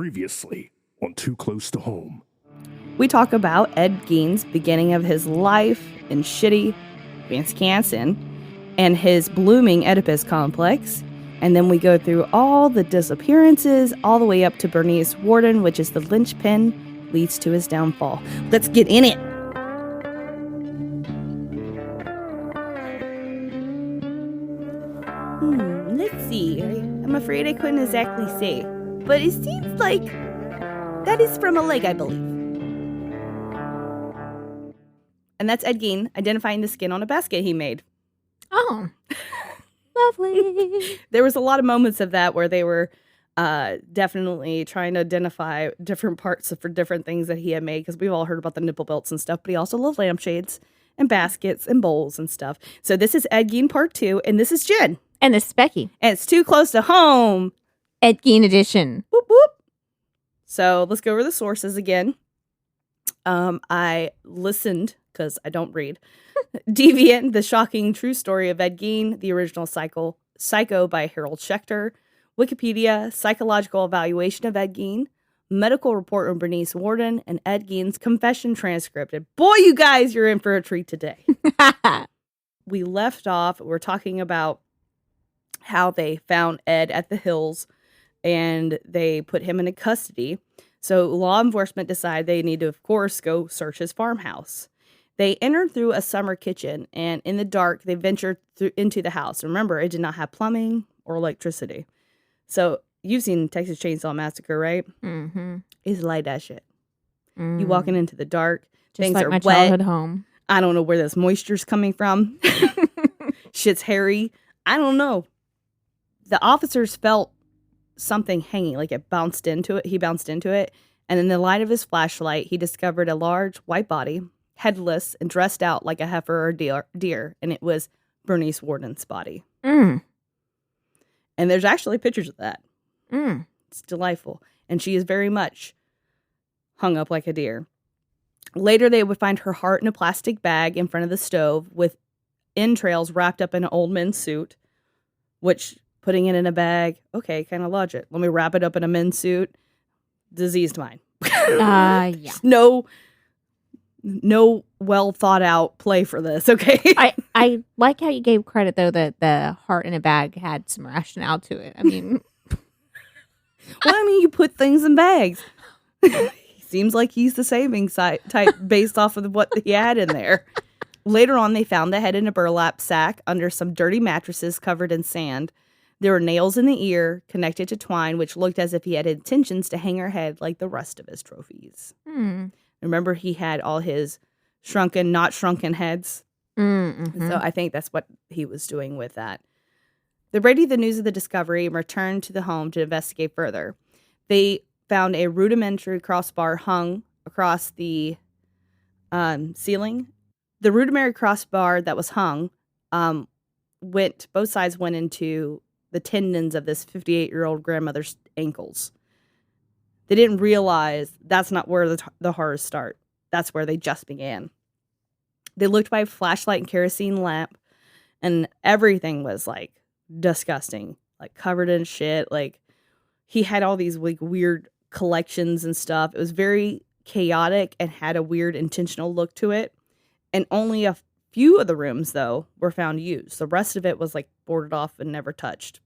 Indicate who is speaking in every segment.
Speaker 1: Previously on Too Close to Home.
Speaker 2: We talk about Ed Gein's beginning of his life in shitty Wisconsin and his blooming Oedipus complex. And then we go through all the disappearances, all the way up to Bernice Warden, which is the linchpin, leads to his downfall. Let's get in it. Let's see. I'm afraid I couldn't exactly say, but it seems like that is from a leg, I believe. And that's Ed Gein identifying the skin on a basket he made.
Speaker 3: Oh, lovely.
Speaker 2: There was a lot of moments of that where they were definitely trying to identify different parts for different things that he had made, because we've all heard about the nipple belts and stuff, but he also loved lampshades and baskets and bowls and stuff. So this is Ed Gein Part 2, and this is Jen.
Speaker 3: And this is Becky.
Speaker 2: And it's Too Close to Home.
Speaker 3: Ed Gein edition.
Speaker 2: Whoop, whoop. So let's go over the sources again. I listened, because I don't read, Deviant, The Shocking True Story of Ed Gein, the original Psycho by Harold Schechter, Wikipedia, Psychological Evaluation of Ed Gein, Medical Report on Bernice Warden, and Ed Gein's Confession Transcript. And boy, you guys, you're in for a treat today. We left off, we're talking about how they found Ed at the hills, and they put him into custody. So law enforcement decided they need to, of course, go search his farmhouse. They entered through a summer kitchen, and in the dark, they ventured into the house. Remember, it did not have plumbing or electricity. So you've seen Texas Chainsaw Massacre, right?
Speaker 3: Mm-hmm.
Speaker 2: It's like that shit. You walking into the dark,
Speaker 3: Just
Speaker 2: things
Speaker 3: like
Speaker 2: are
Speaker 3: my
Speaker 2: wet.
Speaker 3: childhood home.
Speaker 2: I don't know where this moisture's coming from. Shit's hairy. I don't know. The officers felt something hanging, like it bounced into it. He bounced into it. And in the light of his flashlight, he discovered a large white body, headless and dressed out like a heifer or deer. And it was Bernice Warden's body.
Speaker 3: Mm.
Speaker 2: And there's actually pictures of that.
Speaker 3: Mm.
Speaker 2: It's delightful. And she is very much hung up like a deer. Later, they would find her heart in a plastic bag in front of the stove with entrails wrapped up in an old men's suit, which, putting it in a bag, okay, kind of logic. Let me wrap it up in a men's suit. Diseased mind.
Speaker 3: Yeah.
Speaker 2: No well thought out play for this, okay?
Speaker 3: I like how you gave credit, though, that the heart in a bag had some rationale to it. I mean...
Speaker 2: you put things in bags. Seems like he's the saving type based off of what he had in there. Later on, they found the head in a burlap sack under some dirty mattresses covered in sand. There were nails in the ear connected to twine, which looked as if he had intentions to hang her head like the rest of his trophies. Remember, he had all his shrunken, not shrunken heads.
Speaker 3: Mm-hmm.
Speaker 2: So I think that's what he was doing with that. They radied the news of the discovery and returned to the home to investigate further. They found a rudimentary crossbar hung across the ceiling. The rudimentary crossbar that was hung both sides went into the tendons of this 58-year-old grandmother's ankles. They didn't realize that's not where the horrors start. That's where they just began. They looked by a flashlight and kerosene lamp, and everything was like disgusting, like covered in shit. Like he had all these like weird collections and stuff. It was very chaotic and had a weird intentional look to it. And only a few of the rooms, though, were found used. The rest of it was like boarded off and never touched.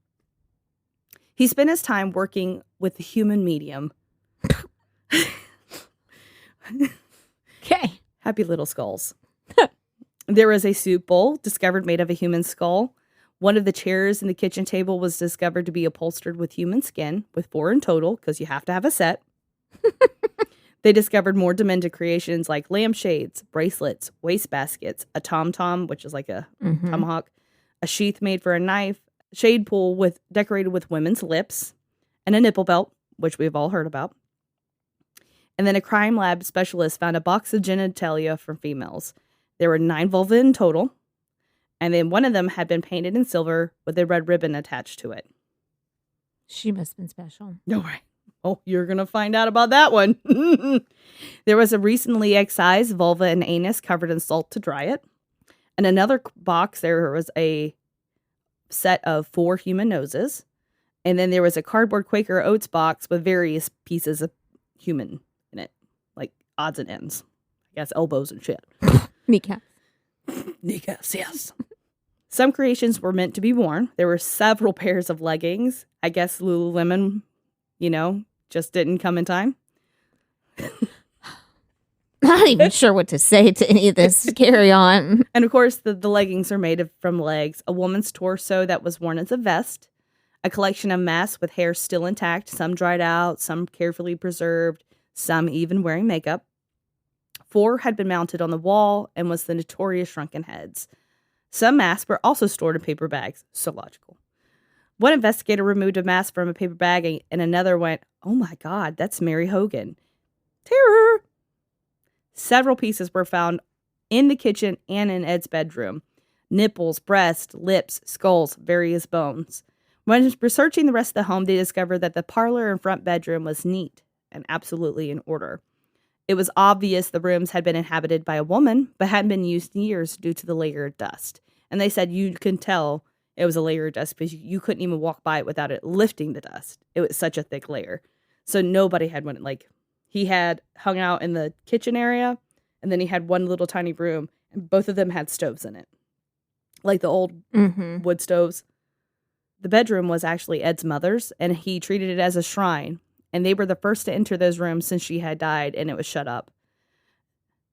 Speaker 2: He spent his time working with the human medium.
Speaker 3: Okay.
Speaker 2: Happy little skulls. There was a soup bowl discovered made of a human skull. One of the chairs in the kitchen table was discovered to be upholstered with human skin, with 4 in total, because you have to have a set. They discovered more demented creations like lampshades, bracelets, wastebaskets, a tom-tom, which is like a tomahawk, a sheath made for a knife, a shade pool decorated with women's lips, and a nipple belt, which we've all heard about. And then a crime lab specialist found a box of genitalia from females. There were 9 vulva in total, and then one of them had been painted in silver with a red ribbon attached to it.
Speaker 3: She must have been special.
Speaker 2: No, right. Oh, you're going to find out about that one. There was a recently excised vulva and anus covered in salt to dry it. In another box, there was a set of 4 human noses, And then there was a cardboard Quaker Oats box with various pieces of human in it, like odds and ends. I guess elbows and shit.
Speaker 3: Kneecap.
Speaker 2: Kneecaps, yes. Some creations were meant to be worn. There were several pairs of leggings. I guess Lululemon, just didn't come in time.
Speaker 3: Not even sure what to say to any of this. Carry on.
Speaker 2: And of course, the leggings are made from legs, a woman's torso that was worn as a vest, a collection of masks with hair still intact, some dried out, some carefully preserved, some even wearing makeup. 4 had been mounted on the wall and was the notorious shrunken heads. Some masks were also stored in paper bags. So logical. One investigator removed a mask from a paper bag and another went, "Oh my God, that's Mary Hogan." Terror! Several pieces were found in the kitchen and in Ed's bedroom. Nipples, breasts, lips, skulls, various bones. When researching the rest of the home, they discovered that the parlor and front bedroom was neat and absolutely in order. It was obvious the rooms had been inhabited by a woman, but hadn't been used in years due to the layer of dust. And they said you can tell it was a layer of dust because you couldn't even walk by it without it lifting the dust. It was such a thick layer. So nobody had one. Like, he had hung out in the kitchen area, and then he had one little tiny room, and both of them had stoves in it. Like the old wood stoves. The bedroom was actually Ed's mother's, and he treated it as a shrine. And they were the first to enter those rooms since she had died, and it was shut up.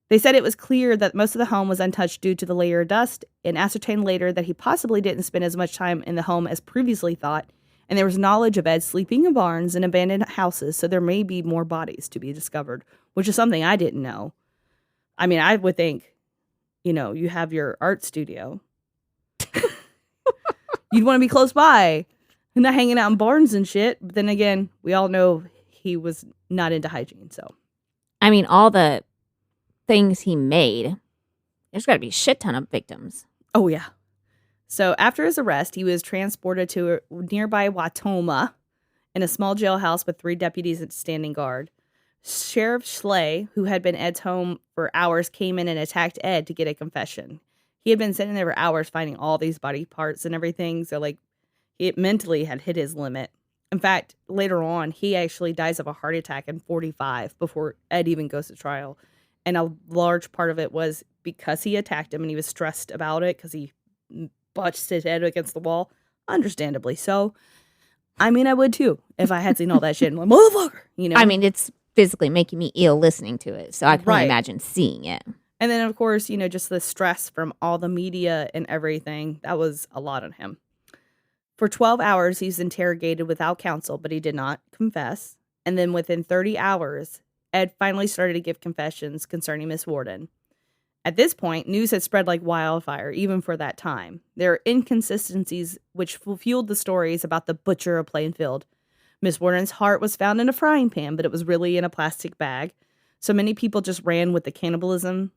Speaker 2: They said it was clear that most of the home was untouched due to the layer of dust, and ascertained later that he possibly didn't spend as much time in the home as previously thought, and there was knowledge of Ed sleeping in barns and abandoned houses, so there may be more bodies to be discovered, which is something I didn't know. I mean, I would think, you have your art studio. You'd want to be close by. And not hanging out in barns and shit. But then again, we all know he was not into hygiene, so.
Speaker 3: I mean, all the things he made, there's got to be a shit ton of victims.
Speaker 2: Oh, yeah. So after his arrest, he was transported to a nearby Watoma in a small jailhouse with 3 deputies standing guard. Sheriff Schley, who had been Ed's home for hours, came in and attacked Ed to get a confession. He had been sitting there for hours finding all these body parts and everything, so it mentally had hit his limit. In fact, later on, he actually dies of a heart attack in 45 before Ed even goes to trial. And a large part of it was because he attacked him and he was stressed about it because he butched his head against the wall. Understandably so. I mean, I would too if I had seen all that shit and like, motherfucker,
Speaker 3: I mean, it's physically making me ill listening to it, so I can only imagine seeing it.
Speaker 2: And then, of course, just the stress from all the media and everything. That was a lot on him. For 12 hours, he was interrogated without counsel, but he did not confess. And then within 30 hours, Ed finally started to give confessions concerning Miss Warden. At this point, news had spread like wildfire, even for that time. There are inconsistencies which fueled the stories about the Butcher of Plainfield. Miss Warden's heart was found in a frying pan, but it was really in a plastic bag. So many people just ran with the cannibalism.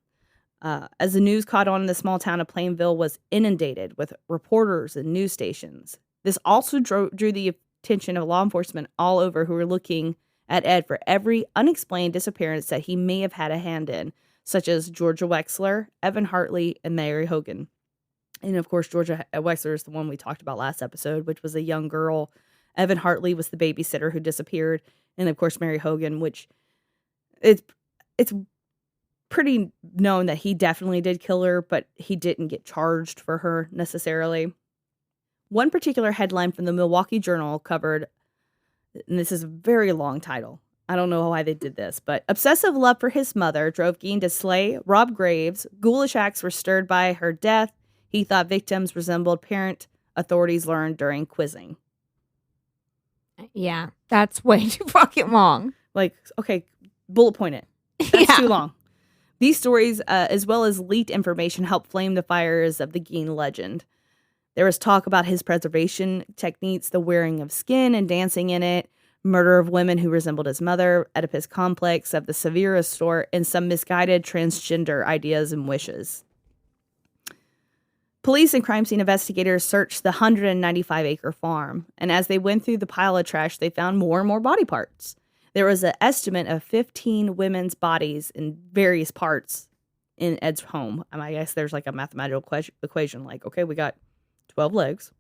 Speaker 2: As the news caught on in the small town of Plainville was inundated with reporters and news stations. This also drew the attention of law enforcement all over who were looking at Ed for every unexplained disappearance that he may have had a hand in, such as Georgia Wexler, Evan Hartley, and Mary Hogan. And of course, Georgia Wexler is the one we talked about last episode, which was a young girl. Evan Hartley was the babysitter who disappeared. And of course, Mary Hogan, which it's pretty known that he definitely did kill her, but he didn't get charged for her necessarily. One particular headline from the Milwaukee Journal covered, and this is a very long title. I don't know why they did this, but obsessive love for his mother drove Gein to slay, rob graves. Ghoulish acts were stirred by her death. He thought victims resembled parent, authorities learned during quizzing.
Speaker 3: Yeah, that's way too fucking long.
Speaker 2: Like, okay, bullet point it. That's too long. These stories, as well as leaked information, helped flame the fires of the Gein legend. There was talk about his preservation techniques, the wearing of skin and dancing in it, murder of women who resembled his mother, Oedipus complex of the severest sort, and some misguided transgender ideas and wishes. Police and crime scene investigators searched the 195-acre farm, and as they went through the pile of trash, they found more and more body parts. There was an estimate of 15 women's bodies in various parts in Ed's home. I guess there's like a mathematical equation like, okay, we got 12 legs.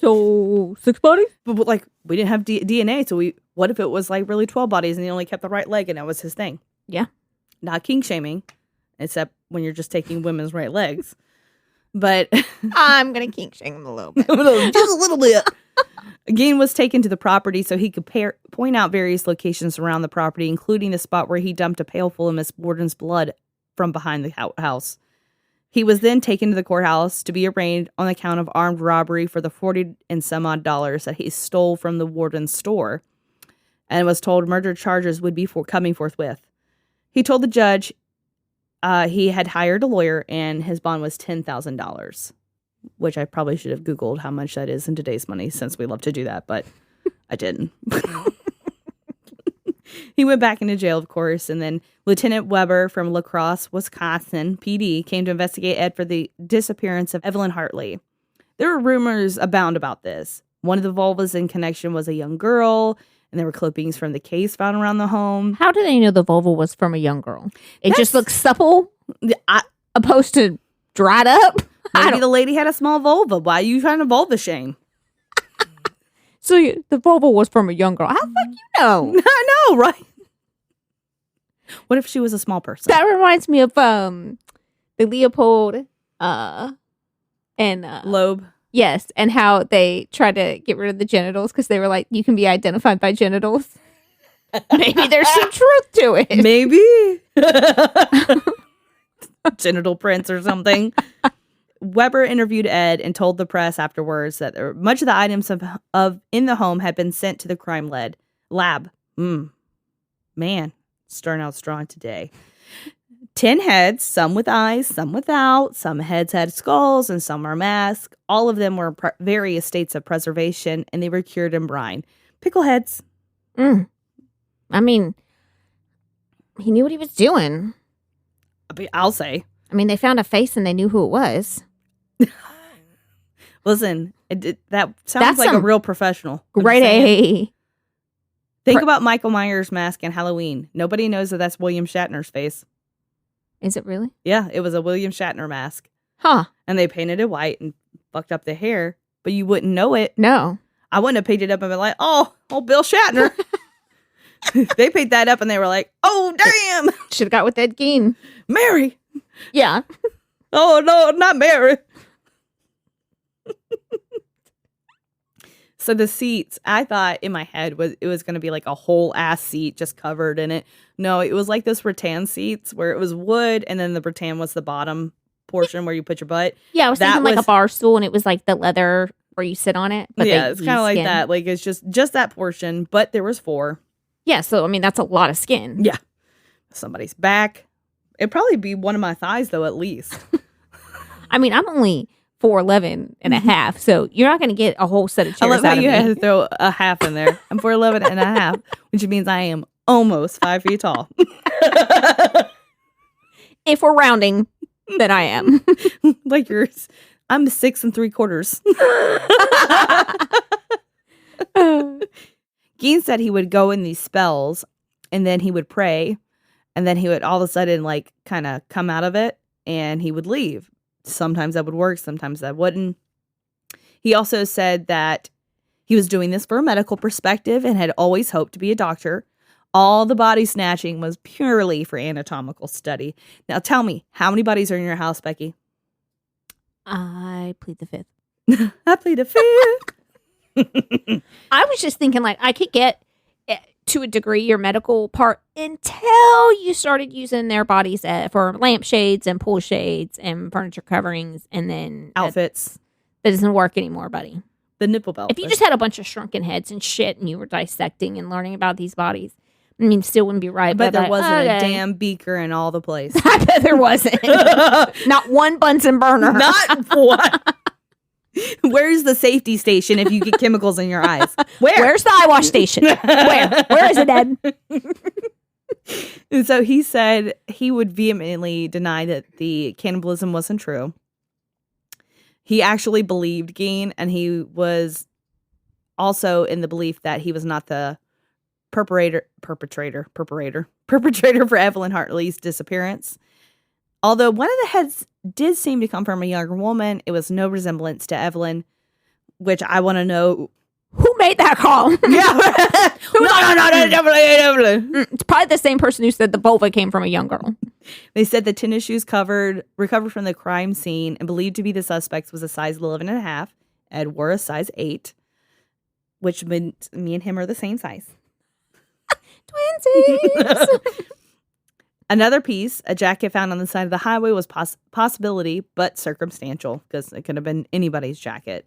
Speaker 3: So 6 bodies?
Speaker 2: But like, we didn't have DNA, so what if it was like really 12 bodies and he only kept the right leg and that was his thing?
Speaker 3: Yeah.
Speaker 2: Not king shaming, except when you're just taking women's right legs. But
Speaker 3: I'm going to kink shame him a little bit.
Speaker 2: just a little bit. Gein was taken to the property so he could point out various locations around the property, including the spot where he dumped a pail full of Miss Borden's blood from behind the house. He was then taken to the courthouse to be arraigned on the count of armed robbery for the $40 and some odd that he stole from the warden's store, and was told murder charges would be coming forthwith. He told the judge he had hired a lawyer and his bond was $10,000, which I probably should have Googled how much that is in today's money since we love to do that, but I didn't. He went back into jail, of course, and then Lieutenant Weber from La Crosse, Wisconsin, PD, came to investigate Ed for the disappearance of Evelyn Hartley. There were rumors abound about this. One of the vulvas in connection was a young girl, and there were clippings from the case found around the home.
Speaker 3: How do they know the vulva was from a young girl? It just looks supple, opposed to dried up.
Speaker 2: Maybe the lady had a small vulva. Why are you trying to vulva shame?
Speaker 3: So the vulva was from a young girl. How the fuck you know?
Speaker 2: I know, right? What if she was a small person?
Speaker 3: That reminds me of the Leopold and
Speaker 2: Loeb.
Speaker 3: Yes, and how they tried to get rid of the genitals because they were like, you can be identified by genitals. Maybe there's some truth to it.
Speaker 2: Maybe. Genital prints or something. Weber interviewed Ed and told the press afterwards that much of the items of in the home had been sent to the crime lab. Man, starting out strong today. 10 heads, some with eyes, some without. Some heads had skulls and some are masked. All of them were various states of preservation, and they were cured in brine. Pickle heads.
Speaker 3: I mean, he knew what he was doing.
Speaker 2: I'll say.
Speaker 3: I mean, they found a face and they knew who it was.
Speaker 2: Listen, that sounds like a real professional.
Speaker 3: Grade A.
Speaker 2: Think about Michael Myers' mask in Halloween. Nobody knows that that's William Shatner's face.
Speaker 3: Is it really?
Speaker 2: Yeah, it was a William Shatner mask.
Speaker 3: Huh.
Speaker 2: And they painted it white and fucked up the hair, but you wouldn't know it.
Speaker 3: No.
Speaker 2: I wouldn't have painted it up and been like, oh, Bill Shatner. They paid that up and they were like, oh, damn.
Speaker 3: Should have got with Ed Gein.
Speaker 2: Mary.
Speaker 3: Yeah.
Speaker 2: Oh, no, not Mary. So the seats, I thought in my head it was going to be like a whole ass seat just covered in it. No, it was like this rattan seats where it was wood and then the rattan was the bottom portion where you put your butt.
Speaker 3: Yeah, I was thinking like a bar stool and it was like the leather where you sit on it. But
Speaker 2: yeah, it's kind of like that. Like it's just that portion, but there was 4.
Speaker 3: Yeah, so I mean that's a lot of skin.
Speaker 2: Yeah. Somebody's back. It'd probably be one of my thighs though, at least.
Speaker 3: I mean, I'm only 4'11" and a half, so you're not going to get a whole set of chairs
Speaker 2: I love how
Speaker 3: out of
Speaker 2: you
Speaker 3: me.
Speaker 2: had to throw a half in there. I'm 4'11" and a half, which means I am almost 5 feet tall.
Speaker 3: If we're rounding, then I am.
Speaker 2: Like yours. I'm 6 3/4. Gein said he would go in these spells and then he would pray and then he would all of a sudden like kind of come out of it and he would leave. Sometimes that would work, sometimes that wouldn't. He also said that he was doing this for a medical perspective and had always hoped to be a doctor. All the body snatching was purely for anatomical study. Now tell me, how many bodies are in your house, Becky?
Speaker 3: I plead the 5th.
Speaker 2: I plead a 5th.
Speaker 3: I was just thinking like I could get to a degree your medical part until you started using their bodies for lampshades and pool shades and furniture coverings and then
Speaker 2: Outfits.
Speaker 3: That doesn't work anymore, buddy.
Speaker 2: The nipple belt.
Speaker 3: If you just had a bunch of shrunken heads and shit and you were dissecting and learning about these bodies, I mean, still wouldn't be right.
Speaker 2: But there
Speaker 3: like,
Speaker 2: wasn't
Speaker 3: okay.
Speaker 2: a damn beaker in all the place.
Speaker 3: I bet there wasn't. Not one Bunsen burner.
Speaker 2: Not one. Where's the safety station if you get chemicals in your eyes?
Speaker 3: Where's the eye wash station? Where is it, Ed?
Speaker 2: And so he said he would vehemently deny that the cannibalism wasn't true. He actually believed Gein, and he was also in the belief that he was not the perpetrator for Evelyn Hartley's disappearance. Although one of the heads did seem to come from a younger woman, it was no resemblance to Evelyn. which I want to know.
Speaker 3: Who made that call?
Speaker 2: Yeah. No, definitely.
Speaker 3: It's probably the same person who said the vulva came from a young girl.
Speaker 2: They said the tennis shoes recovered from the crime scene and believed to be the suspects was a size 11 and a half. Ed wore a size 8, which meant me and him are the same size.
Speaker 3: Twinsies.
Speaker 2: Another piece, a jacket found on the side of the highway, was possibility, but circumstantial, because it could have been anybody's jacket.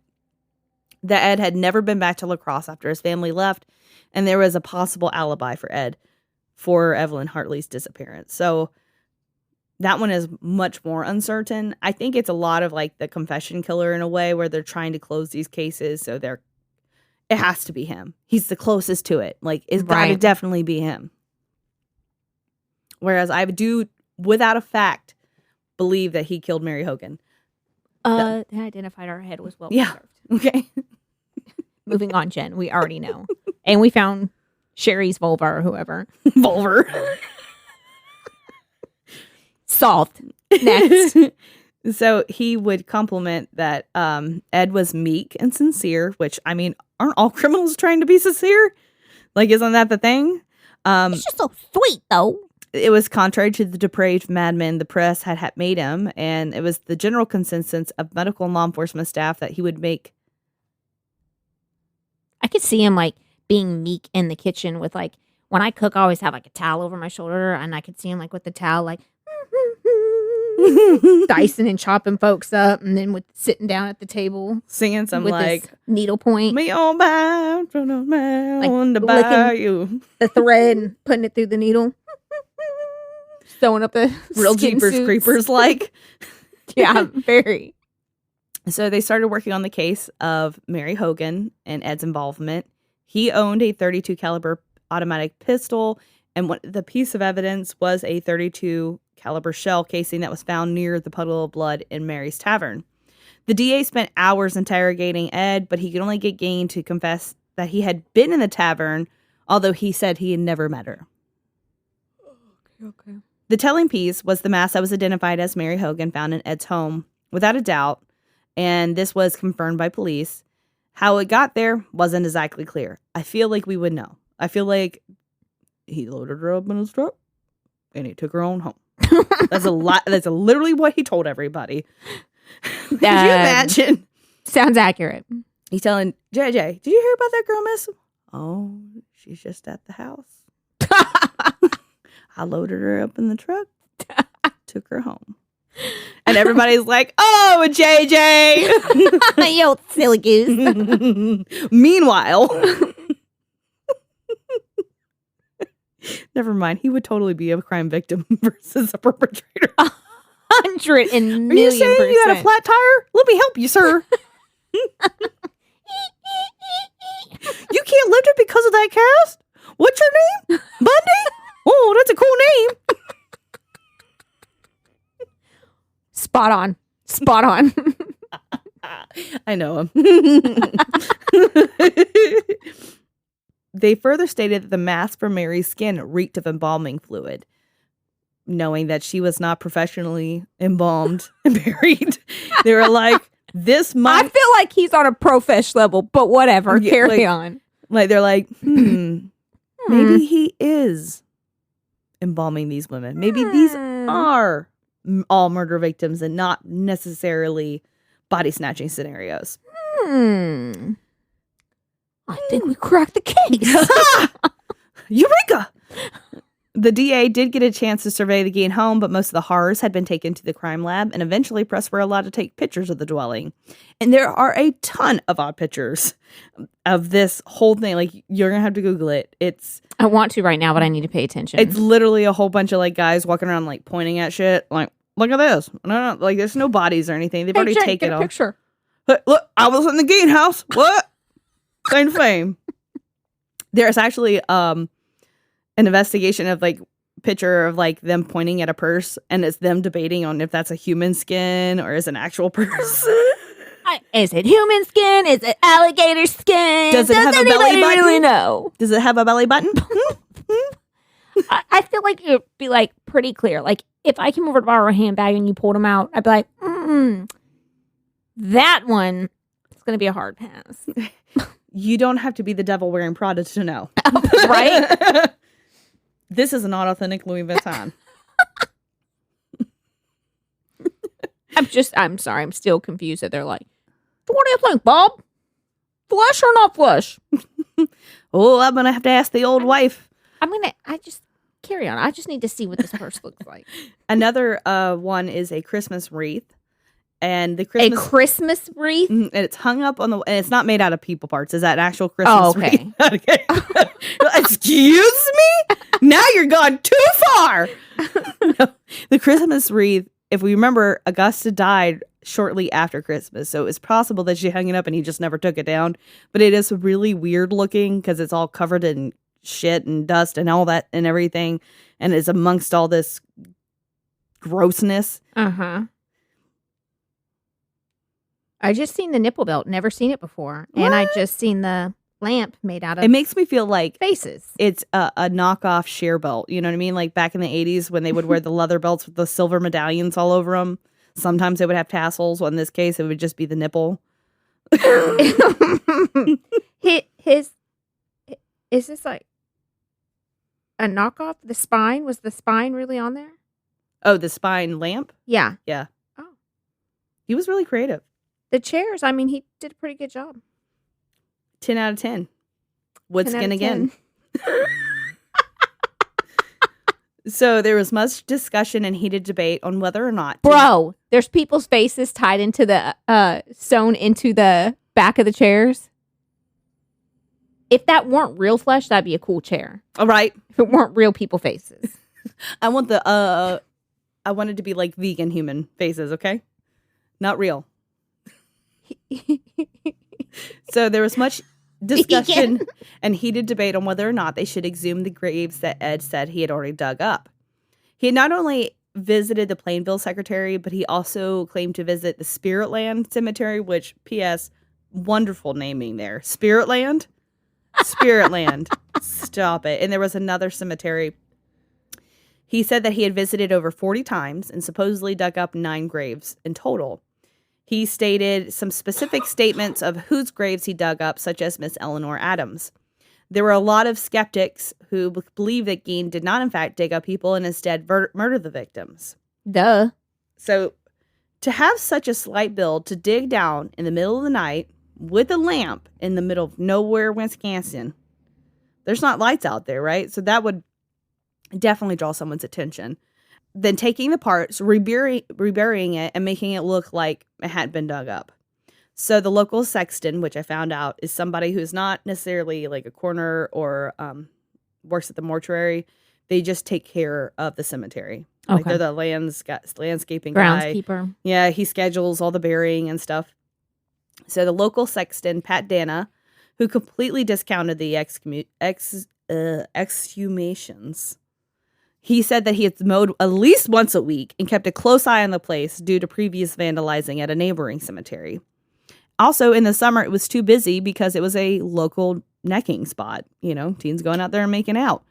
Speaker 2: That Ed had never been back to La Crosse after his family left, and there was a possible alibi for Ed for Evelyn Hartley's disappearance. So that one is much more uncertain. I think it's a lot of like the confession killer in a way where they're trying to close these cases, so it has to be him. He's the closest to it. Like, it's got to definitely be him. Whereas I do, without a fact, believe that he killed Mary Hogan.
Speaker 3: They identified our head was well
Speaker 2: preserved. Okay.
Speaker 3: Moving on, Jen. We already know. And we found Sherry's vulva or whoever.
Speaker 2: Vulva.
Speaker 3: Solved. Next.
Speaker 2: So he would compliment that Ed was meek and sincere, which, I mean, aren't all criminals trying to be sincere? Like, isn't that the thing?
Speaker 3: It's just so sweet, though.
Speaker 2: It was contrary to the depraved madman the press had made him, and it was the general consensus of medical and law enforcement staff that he would make.
Speaker 3: I could see him, like, being meek in the kitchen with, like, when I cook, I always have, like, a towel over my shoulder, and I could see him, like, with the towel, like, dicing and chopping folks up, and then with sitting down at the table.
Speaker 2: Singing some,
Speaker 3: with
Speaker 2: like,
Speaker 3: needlepoint.
Speaker 2: Me on by from the mound to
Speaker 3: licking the thread and putting it through the needle. Sewing up the
Speaker 2: real Jeepers
Speaker 3: suits.
Speaker 2: Creepers like.
Speaker 3: Yeah, very.
Speaker 2: So they started working on the case of Mary Hogan and Ed's involvement. He owned a .32 caliber automatic pistol, and the piece of evidence was a .32 caliber shell casing that was found near the puddle of blood in Mary's tavern. The DA spent hours interrogating Ed, but he could only get Gein to confess that he had been in the tavern, although he said he had never met her.
Speaker 3: Okay.
Speaker 2: The telling piece was the mask that was identified as Mary Hogan found in Ed's home, without a doubt, and this was confirmed by police. How it got there wasn't exactly clear. I feel like we would know. I feel like he loaded her up in his truck, and he took her on home. That's a lot. That's literally what he told everybody. Could you imagine?
Speaker 3: Sounds accurate.
Speaker 2: He's telling JJ, did you hear about that girl, miss? Oh, she's just at the house. I loaded her up in the truck, took her home. And everybody's like, oh, JJ.
Speaker 3: You old silly goose.
Speaker 2: Meanwhile, never mind. He would totally be a crime victim versus a perpetrator.
Speaker 3: 100 and
Speaker 2: Are you saying you had a flat tire? Let me help you, sir. You can't lift it because of that cast? What's your name? Bundy? Oh, that's a cool name.
Speaker 3: Spot on. Spot on.
Speaker 2: I know him. They further stated that the mask for Mary's skin reeked of embalming fluid. Knowing that she was not professionally embalmed and buried, they were like, this might...
Speaker 3: I feel like he's on a pro-fish level, but whatever.
Speaker 2: Yeah,
Speaker 3: Carry on.
Speaker 2: Like, they're like, maybe he is embalming these women. Maybe these are all murder victims and not necessarily body snatching scenarios.
Speaker 3: I think we cracked the case.
Speaker 2: Eureka! The DA did get a chance to survey the Gein home, but most of the horrors had been taken to the crime lab, and eventually press were allowed to take pictures of the dwelling. And there are a ton of odd pictures of this whole thing. Like, you're going to have to Google it.
Speaker 3: I want to right now, but I need to pay attention.
Speaker 2: It's literally a whole bunch of, like, guys walking around, like, pointing at shit. Like, look at this. No, like, there's no bodies or anything. They've already
Speaker 3: Jen,
Speaker 2: taken
Speaker 3: get a
Speaker 2: off.
Speaker 3: picture.
Speaker 2: Look, I was in the Gein house. What? Claim to fame. There's actually an investigation of, like, picture of like them pointing at a purse, and it's them debating on if that's a human skin or is an actual purse.
Speaker 3: Is it human skin? Is it alligator skin?
Speaker 2: Does it have a belly button?
Speaker 3: Really know?
Speaker 2: Does it have a belly button?
Speaker 3: I feel like it would be like pretty clear. Like if I came over to borrow a handbag and you pulled them out, I'd be like, that one, it's going to be a hard pass.
Speaker 2: You don't have to be the devil wearing Prada to know.
Speaker 3: Right?
Speaker 2: This is not authentic Louis Vuitton.
Speaker 3: I'm sorry. I'm still confused that they're like, what do you think, Bob? Flush or not flush?
Speaker 2: Oh, I'm going to have to ask the old wife.
Speaker 3: I just carry on. I just need to see what this purse looks like.
Speaker 2: Another one is a Christmas wreath. And the
Speaker 3: A Christmas wreath?
Speaker 2: And it's hung up on and it's not made out of people parts. Is that an actual Christmas wreath? Okay. Excuse me? Now you're gone too far. No, the Christmas wreath, if we remember, Augusta died shortly after Christmas. So it's possible that she hung it up and he just never took it down. But it is really weird looking because it's all covered in shit and dust and all that and everything. And it's amongst all this grossness.
Speaker 3: Uh-huh. I just seen the nipple belt, never seen it before. What? And I just seen the lamp made out of
Speaker 2: it makes me feel like
Speaker 3: faces.
Speaker 2: It's a knockoff Cher belt. You know what I mean? Like back in the 80s when they would wear the leather belts with the silver medallions all over them. Sometimes they would have tassels. Well, in this case, it would just be the nipple.
Speaker 3: Is this like a knockoff? The spine? Was the spine really on there?
Speaker 2: Oh, the spine lamp?
Speaker 3: Yeah.
Speaker 2: Yeah.
Speaker 3: Oh.
Speaker 2: He was really creative.
Speaker 3: The chairs, I mean, he did a pretty good job.
Speaker 2: 10 out of 10. Wood skin again. So there was much discussion and heated debate on whether or not.
Speaker 3: Bro, there's people's faces tied into the, sewn into the back of the chairs. If that weren't real flesh, that'd be a cool chair.
Speaker 2: All right.
Speaker 3: If it weren't real people faces.
Speaker 2: I want I want it to be like vegan human faces, okay? Not real. So there was much discussion and heated debate on whether or not they should exhume the graves that Ed said he had already dug up. He had not only visited the Plainville Cemetery, but he also claimed to visit the Spirit Land Cemetery, which, P.S., wonderful naming there. Spirit Land? Spirit Land. Stop it. And there was another cemetery. He said that he had visited over 40 times and supposedly dug up 9 graves in total. He stated some specific statements of whose graves he dug up, such as Miss Eleanor Adams. There were a lot of skeptics who believed that Gein did not, in fact, dig up people and instead murder the victims.
Speaker 3: Duh.
Speaker 2: So, to have such a slight build to dig down in the middle of the night with a lamp in the middle of nowhere, Wisconsin, there's not lights out there, right? So that would definitely draw someone's attention. Then taking the parts, reburying it, and making it look like it had been dug up. So the local sexton, which I found out, is somebody who's not necessarily like a coroner or works at the mortuary. They just take care of the cemetery. Okay. Like they're the landscaping
Speaker 3: groundskeeper
Speaker 2: guy. Yeah, he schedules all the burying and stuff. So the local sexton, Pat Dana, who completely discounted the exhumations. He said that he had mowed at least once a week and kept a close eye on the place due to previous vandalizing at a neighboring cemetery. Also, in the summer, it was too busy because it was a local necking spot. You know, teens going out there and making out.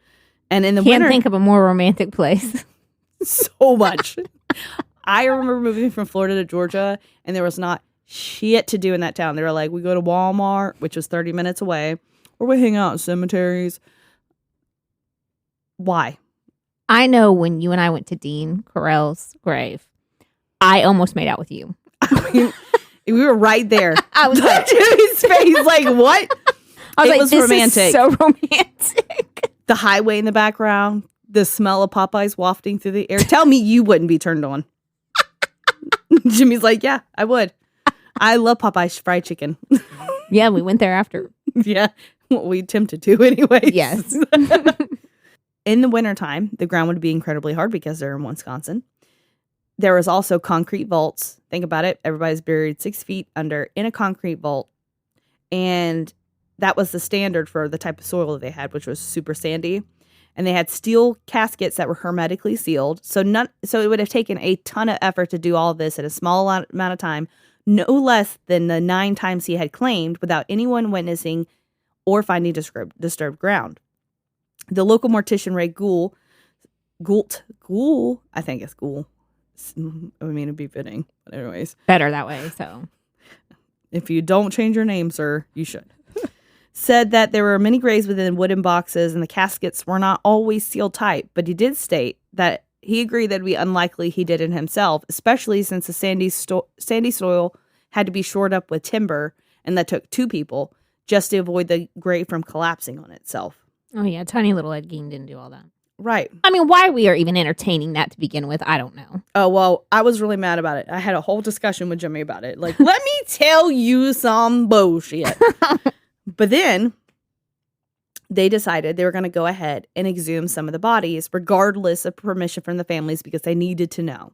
Speaker 2: And in the winter...
Speaker 3: Can't think of a more romantic place.
Speaker 2: So much. I remember moving from Florida to Georgia, and there was not shit to do in that town. They were like, we go to Walmart, which was 30 minutes away, or we hang out in cemeteries. Why?
Speaker 3: I know when you and I went to Dean Carell's grave, I almost made out with you.
Speaker 2: I mean, we were right there.
Speaker 3: I was like,
Speaker 2: Jimmy's face, like, what?
Speaker 3: I was
Speaker 2: it
Speaker 3: like,
Speaker 2: was
Speaker 3: this
Speaker 2: romantic.
Speaker 3: Is so romantic.
Speaker 2: The highway in the background, the smell of Popeyes wafting through the air. Tell me you wouldn't be turned on. Jimmy's like, yeah, I would. I love Popeyes fried chicken.
Speaker 3: Yeah, we went there after.
Speaker 2: Yeah, well, we attempted to anyway.
Speaker 3: Yes.
Speaker 2: In the wintertime, the ground would be incredibly hard because they're in Wisconsin. There was also concrete vaults. Think about it. Everybody's buried 6 feet under in a concrete vault. And that was the standard for the type of soil that they had, which was super sandy. And they had steel caskets that were hermetically sealed. So it would have taken a ton of effort to do all of this in a small amount of time, no less than the 9 times he had claimed, without anyone witnessing or finding disturbed ground. The local mortician, Ray Gould, I think it's Gould. I mean, it'd be fitting. But anyways.
Speaker 3: Better that way, so.
Speaker 2: If you don't change your name, sir, you should. Said that there were many graves within wooden boxes and the caskets were not always sealed tight, but he did state that he agreed that it would be unlikely he did it himself, especially since the sandy soil had to be shored up with timber, and that took 2 people just to avoid the grave from collapsing on itself.
Speaker 3: Oh, yeah. Tiny little Ed Gein didn't do all that.
Speaker 2: Right.
Speaker 3: I mean, why we are even entertaining that to begin with, I don't know.
Speaker 2: Oh, well, I was really mad about it. I had a whole discussion with Jimmy about it. Like, let me tell you some bullshit. But then they decided they were going to go ahead and exhume some of the bodies, regardless of permission from the families, because they needed to know.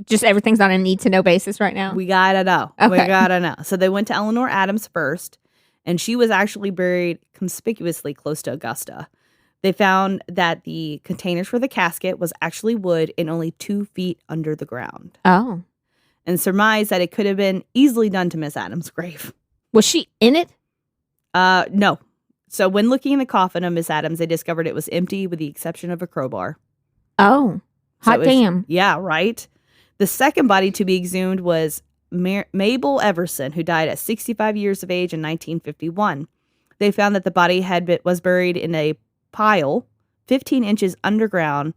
Speaker 3: Just everything's on a need-to-know basis right now?
Speaker 2: We got to know.
Speaker 3: Okay.
Speaker 2: We got to know. So they went to Eleanor Adams first, and she was actually buried conspicuously close to Augusta. They found that the containers for the casket was actually wood and only 2 feet under the ground.
Speaker 3: Oh.
Speaker 2: And surmised that it could have been easily done to Miss Adams' grave.
Speaker 3: Was she in it?
Speaker 2: No. So when looking in the coffin of Miss Adams, they discovered it was empty with the exception of a crowbar.
Speaker 3: Oh.
Speaker 2: So
Speaker 3: Hot damn.
Speaker 2: Yeah, right? The second body to be exhumed was Mabel Everson, who died at 65 years of age in 1951. They found that the body was buried in a pile 15 inches underground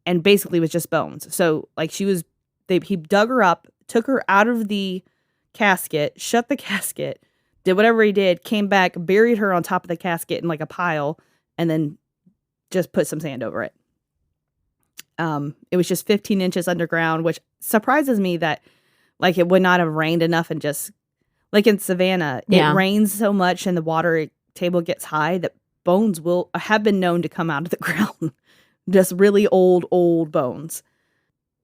Speaker 2: and basically was just bones. So like he dug her up, took her out of the casket, shut the casket, did whatever he did, came back, buried her on top of the casket in like a pile, and then just put some sand over it. It was just 15 inches underground, which surprises me that like it would not have rained enough and just like in Savannah, it rains so much and the water table gets high that bones have been known to come out of the ground. Just really old bones.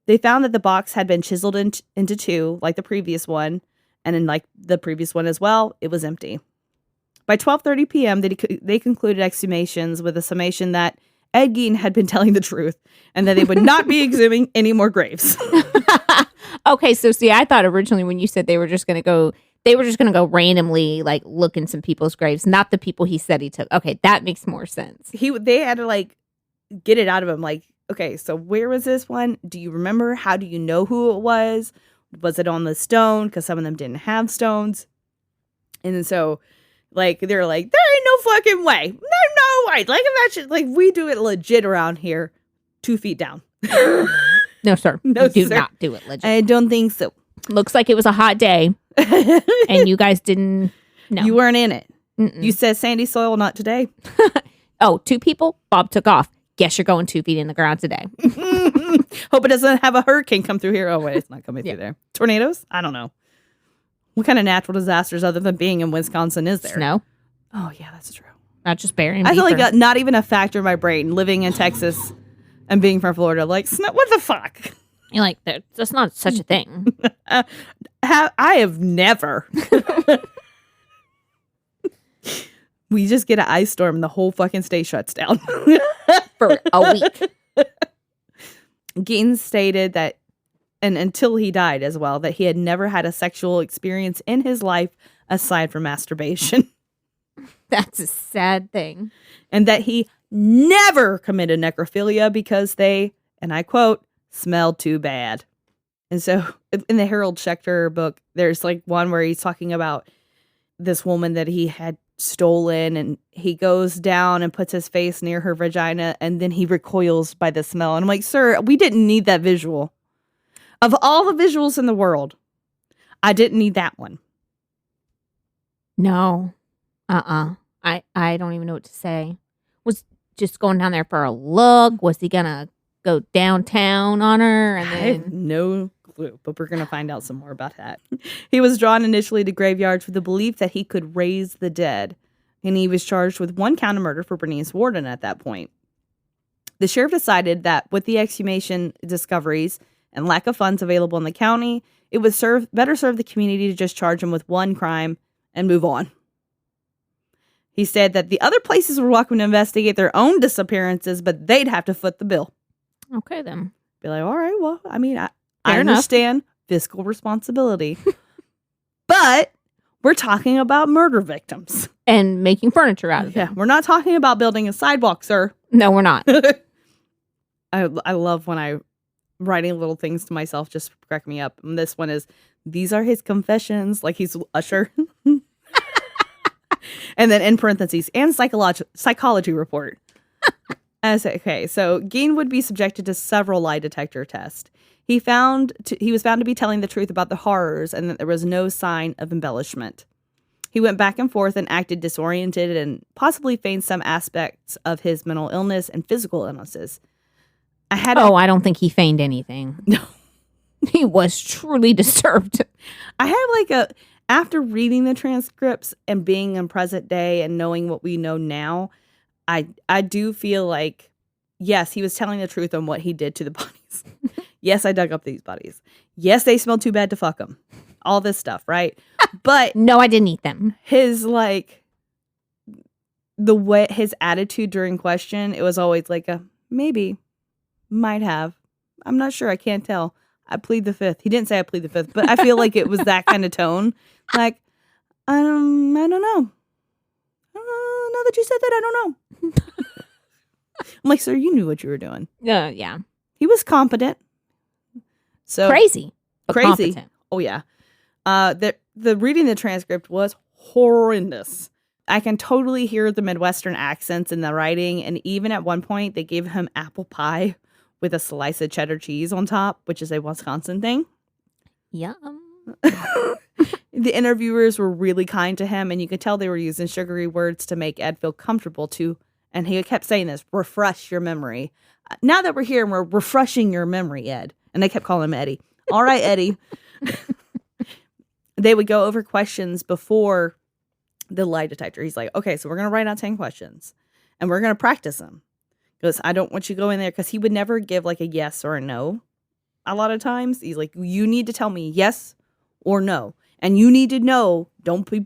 Speaker 2: They found that the box had been chiseled into 2, like the previous one, and in like the previous one as well, it was empty. By 12:30 p.m., they concluded exhumations with a summation that Ed Gein had been telling the truth and that they would not be exhuming any more graves.
Speaker 3: Okay, so see, I thought originally when you said they were just going to go randomly like look in some people's graves, not the people he said he took. Okay, that makes more sense.
Speaker 2: They had to like get it out of him. Like, okay, so where was this one? Do you remember? How do you know who it was? Was it on the stone? Because some of them didn't have stones. And so like they're like, there ain't no fucking way. No way. Like that shit, like we do it legit around here, 2 feet down.
Speaker 3: No, sir.
Speaker 2: No,
Speaker 3: you do
Speaker 2: sir.
Speaker 3: not do it legit.
Speaker 2: I don't think so.
Speaker 3: Looks like it was a hot day and you guys didn't know.
Speaker 2: You weren't in it.
Speaker 3: Mm-mm.
Speaker 2: You said sandy soil, not today.
Speaker 3: Oh, 2 people? Bob took off. Guess you're going 2 feet in the ground today.
Speaker 2: Hope it doesn't have a hurricane come through here. Oh, wait, it's not coming through there. Tornadoes? I don't know. What kind of natural disasters other than being in Wisconsin is there?
Speaker 3: Snow.
Speaker 2: Oh, yeah, that's true.
Speaker 3: Not just burying
Speaker 2: I feel like
Speaker 3: ether.
Speaker 2: not even a factor in my brain living in Texas and being from Florida. Like, snow, what the fuck?
Speaker 3: You're like, that's not such a thing.
Speaker 2: I have never. We just get an ice storm and the whole fucking state shuts down.
Speaker 3: For a week.
Speaker 2: Gein stated that, and until he died as well, that he had never had a sexual experience in his life aside from masturbation.
Speaker 3: That's a sad thing.
Speaker 2: And that he never committed necrophilia because they, and I quote, smelled too bad. And so in the Harold Schechter book, there's like one where he's talking about this woman that he had stolen, and he goes down and puts his face near her vagina, and then he recoils by the smell. And I'm like, sir, we didn't need that visual. Of all the visuals in the world, I didn't need that one.
Speaker 3: No. I don't even know what to say. Was just going down there for a look? Was he gonna go downtown on her? And
Speaker 2: I have no clue, but we're going to find out some more about that. He was drawn initially to graveyards with the belief that he could raise the dead, and he was charged with 1 count of murder for Bernice Warden at that point. The sheriff decided that with the exhumation discoveries and lack of funds available in the county, it would better serve the community to just charge him with 1 crime and move on. He said that the other places were welcome to investigate their own disappearances, but they'd have to foot the bill.
Speaker 3: Okay, then.
Speaker 2: Be like, all right, well, I mean, I
Speaker 3: Fair enough.
Speaker 2: understand fiscal responsibility, but we're talking about murder victims.
Speaker 3: And making furniture out of
Speaker 2: Yeah,
Speaker 3: it.
Speaker 2: we're not talking about building a sidewalk, sir.
Speaker 3: No, we're not.
Speaker 2: I love when I writing little things to myself just to crack me up. And this one is, these are his confessions, like he's Usher. And then in parentheses, and psychology report. Okay, so Gein would be subjected to several lie detector tests. He was found to be telling the truth about the horrors and that there was no sign of embellishment. He went back and forth and acted disoriented and possibly feigned some aspects of his mental illness and physical illnesses. I
Speaker 3: don't think he feigned anything.
Speaker 2: No.
Speaker 3: He was truly disturbed.
Speaker 2: I have after reading the transcripts and being in present day and knowing what we know now, I do feel like, yes, he was telling the truth on what he did to the bodies. Yes, I dug up these bodies. Yes, they smelled too bad to fuck them. All this stuff, right? But
Speaker 3: no, I didn't eat them.
Speaker 2: His his attitude during question, it was always like a maybe, might have. I'm not sure. I can't tell. I plead the fifth. He didn't say I plead the fifth, but I feel like it was that kind of tone. Like, I don't know. Now that you said that, I don't know. I'm like, sir, you knew what you were doing.
Speaker 3: Yeah.
Speaker 2: He was competent. So
Speaker 3: crazy. But
Speaker 2: crazy.
Speaker 3: Competent.
Speaker 2: Oh yeah. The reading the transcript was horrendous. I can totally hear the Midwestern accents in the writing, and even at one point they gave him apple pie with a slice of cheddar cheese on top, which is a Wisconsin thing.
Speaker 3: Yum.
Speaker 2: The interviewers were really kind to him, and you could tell they were using sugary words to make Ed feel comfortable too. And he kept saying this, refresh your memory. Now that we're here, we're refreshing your memory, Ed. And they kept calling him Eddie. All right, Eddie. They would go over questions before the lie detector. He's like, okay, so we're going to write out 10 questions, and we're going to practice them. Because I don't want you to go in there, because he would never give like a yes or a no. A lot of times, he's like, you need to tell me yes or no. And you need to know,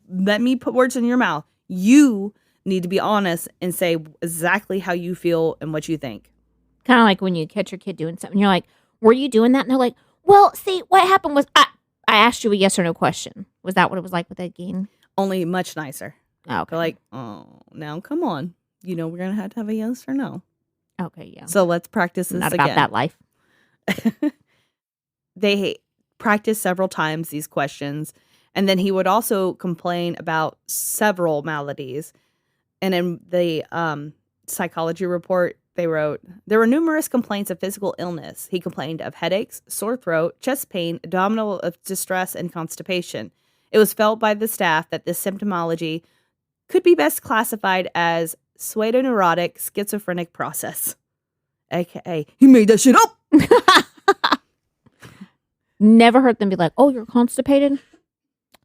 Speaker 2: let me put words in your mouth. You need to be honest and say exactly how you feel and what you think.
Speaker 3: Kind of like when you catch your kid doing something. You're like, were you doing that? And they're like, well, see, what happened was I asked you a yes or no question. Was that what it was like with Ed Gein?
Speaker 2: Only much nicer.
Speaker 3: Oh, okay.
Speaker 2: They're like, oh, now come on. You know we're going to have a yes or no.
Speaker 3: Okay, yeah.
Speaker 2: So let's practice this
Speaker 3: Not
Speaker 2: again.
Speaker 3: about that life.
Speaker 2: They practiced several times these questions, and then he would also complain about several maladies. And in the psychology report, they wrote, there were numerous complaints of physical illness. He complained of headaches, sore throat, chest pain, abdominal distress, and constipation. It was felt by the staff that this symptomology could be best classified as pseudoneurotic schizophrenic process. AKA, he made that shit up.
Speaker 3: Never heard them be like, oh, you're constipated?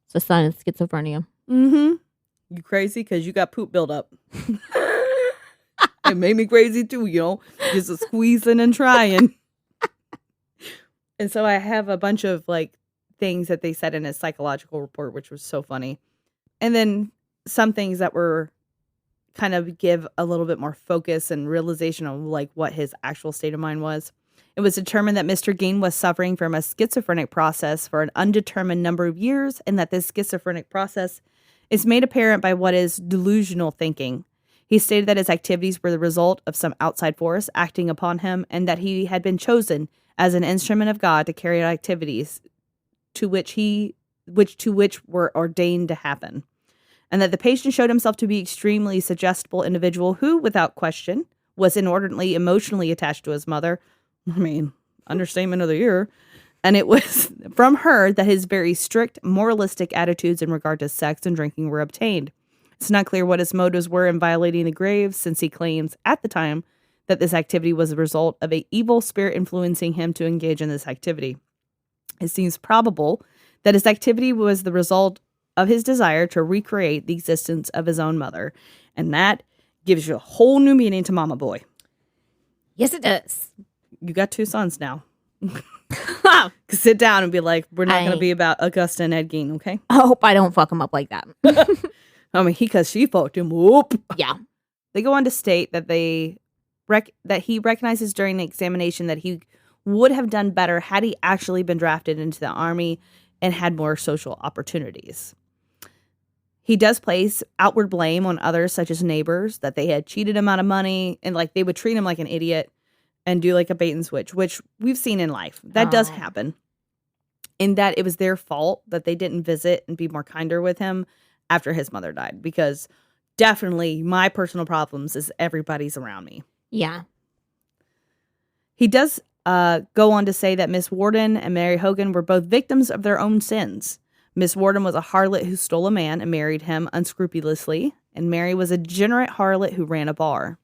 Speaker 3: It's a sign of schizophrenia.
Speaker 2: Mm-hmm. You crazy? Because you got poop buildup. It made me crazy too, just squeezing and trying. And so I have a bunch of things that they said in his psychological report, which was so funny. And then some things that were kind of give a little bit more focus and realization of what his actual state of mind was. It was determined that Mr. Gein was suffering from a schizophrenic process for an undetermined number of years, and that this schizophrenic process is made apparent by what is delusional thinking. He stated that his activities were the result of some outside force acting upon him, and that he had been chosen as an instrument of God to carry out activities to which were ordained to happen. And that the patient showed himself to be extremely suggestible individual who, without question, was inordinately emotionally attached to his mother. I mean, understatement of the year. And it was from her that his very strict moralistic attitudes in regard to sex and drinking were obtained. It's not clear what his motives were in violating the graves, since he claims at the time that this activity was the result of an evil spirit influencing him to engage in this activity. It seems probable that his activity was the result of his desire to recreate the existence of his own mother. And that gives you a whole new meaning to Mama Boy.
Speaker 3: Yes, it does.
Speaker 2: You got 2 sons now. Sit down and be like, we're not going to be about Augusta and Ed Gein, okay?
Speaker 3: I hope I don't fuck him up like that.
Speaker 2: I mean, because she fucked him up.
Speaker 3: Yeah.
Speaker 2: They go on to state that that he recognizes during the examination that he would have done better had he actually been drafted into the Army and had more social opportunities. He does place outward blame on others, such as neighbors, that they had cheated him out of money and they would treat him like an idiot. and do like a bait and switch, which we've seen in life. That does
Speaker 3: Oh.
Speaker 2: happen. In that it was their fault that they didn't visit and be more kinder with him after his mother died. Because definitely my personal problems is everybody's around me.
Speaker 3: Yeah.
Speaker 2: He does go on to say that Miss Warden and Mary Hogan were both victims of their own sins. Miss Warden was a harlot who stole a man and married him unscrupulously, and Mary was a degenerate harlot who ran a bar.